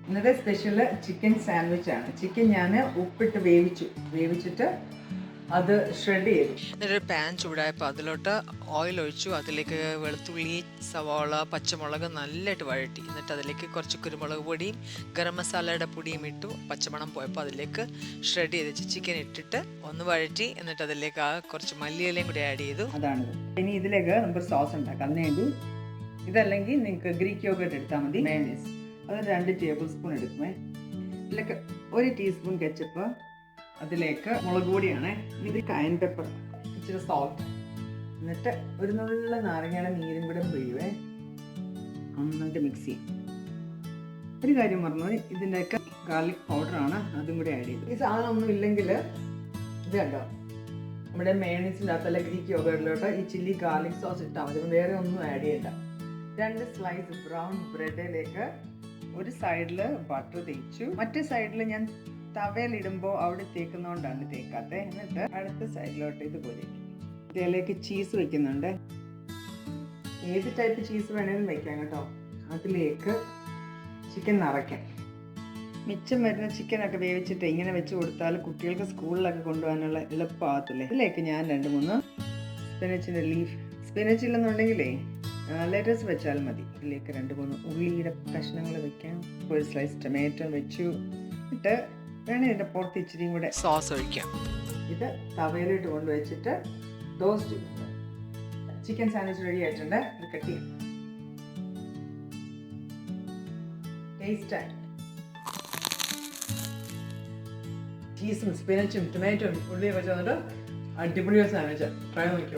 ഇന്നത്തെ special chicken sandwich ആണ്. Chicken ഞാൻ ഉപ്പിട്ട് വേവിച്ചിട്ട് അത് ഷ്രെഡ് ചെയ്തു. എന്നിട്ടൊരു പാൻ ചൂടായപ്പോൾ അതിലോട്ട് ഓയിൽ ഒഴിച്ചു. അതിലേക്ക് വെളുത്തുള്ളി, സവാള, പച്ചമുളക് നല്ലതായിട്ട് വഴറ്റി. എന്നിട്ട് അതിലേക്ക് കുറച്ച് കുരുമുളക് പൊടിയും ഗരം മസാലയുടെ പൊടിയും ഇട്ടു. പച്ചമണം പോയപ്പോൾ അതിലേക്ക് ഷ്രെഡ് ചെയ്ത് വെച്ച് ചിക്കൻ ഇട്ടിട്ട് ഒന്ന് വഴറ്റി. എന്നിട്ട് അതിലേക്ക് കുറച്ച് മല്ലിയിലയും കൂടി ആഡ് ചെയ്തു. അതാണിത്. ഇനി ഇതിലേക്ക് നമുക്ക് സോസ് ഉണ്ടാക്കാം. അതിനുവേണ്ടി ഇതല്ലെങ്കിൽ നിങ്ങൾക്ക് ഗ്രീക്ക് യോഗട്ട് എടുത്താൽ മതി. മയോണൈസ് അത് 2 ടേബിൾ സ്പൂൺ എടുക്കുമേ. ഇതിലേക്ക് 1 ടീസ്പൂൺ കെച്ചപ്പ്, അതിലേക്ക് മുളക് പൊടിയാണ്, ഇത് കായൻ പെപ്പർ, ഇച്ചിരി സോൾട്ട്, എന്നിട്ട് ഒരു നുള്ള നാരങ്ങയുടെ നീരും കൂടെ പിഴിയുവേ. നന്നായിട്ട് മിക്സ് ചെയ്യും. ഒരു കാര്യം പറഞ്ഞത്, ഇതിൻ്റെയൊക്കെ ഗാർലിക് പൗഡറാണ്, അതും കൂടി ആഡ് ചെയ്തു. ഈ സാധനം ഒന്നും ഇല്ലെങ്കിൽ ഇത് കണ്ടോ, നമ്മുടെ മയോണൈസിൻ്റെ അകത്തല്ല ഗ്രീക്ക് യോഗട്ടിലോട്ട് ഈ ചില്ലി ഗാർലിക് സോസ് ഇട്ടാൽ മതി. വേറെ ഒന്നും ആഡ് ചെയ്യണ്ട. 2 സ്ലൈസ് ബ്രൗൺ ബ്രെഡിലേക്ക് ഒരു സൈഡിൽ ബട്ടർ തേച്ചു, മറ്റേ സൈഡിൽ ഞാൻ തവയിലിടുമ്പോൾ അവിടെ തേക്കുന്നതുകൊണ്ടാണ് തേക്കാത്തത്. എന്നിട്ട് അടുത്ത സൈഡിലോട്ട് ഇതുപോലെ ഇതിലേക്ക് ചീസ് വെക്കുന്നുണ്ട്. ഏത് ടൈപ്പ് ചീസ് വേണേലും വെക്കാം കേട്ടോ. അതിലേക്ക് ചിക്കൻ നിറയ്ക്കാം. മിച്ചം വരുന്ന ചിക്കനൊക്കെ വേവിച്ചിട്ട് ഇങ്ങനെ വെച്ച് കൊടുത്താൽ കുട്ടികൾക്ക് സ്കൂളിലൊക്കെ കൊണ്ടുപോകാനുള്ള എളുപ്പമാകത്തില്ലേ. ഇതിലേക്ക് ഞാൻ 2-3 സ്പിനച്ചിൻ്റെ ലീഫ്, സ്പിനച്ച് ഇല്ലെന്നുണ്ടെങ്കിലേ ലെറ്റസ് വെച്ചാൽ മതി. ഇതിലേക്ക് 2-3 ഉള്ളിയുടെ കഷ്ണങ്ങൾ വെക്കാം. ഒരു സ്ലൈസ് ടൊമാറ്റോ വെച്ചു. എന്നിട്ട് വേണേൽ ഇതിൻ്റെ പുറത്ത് ഇച്ചിരിയും കൂടെ സോസ് ഒഴിക്കാം. ഇത് തവയിലിട്ട് കൊണ്ട് വെച്ചിട്ട് ടോസ്റ്റ് ചെയ്തു. ചിക്കൻ സാൻഡ്വിച്ച് റെഡി ആയിട്ടുണ്ട്. ഇത് കട്ട് ചെയ്യാം. ടേസ്റ്റായി ചീസും സ്പിനച്ചും ടൊമാറ്റോയും ഉള്ളിയൊക്കെ ചേർന്നിട്ട് അടിപൊളിയൊരു സാൻഡ്വിച്ച്. ട്രൈ നോക്കിയോ.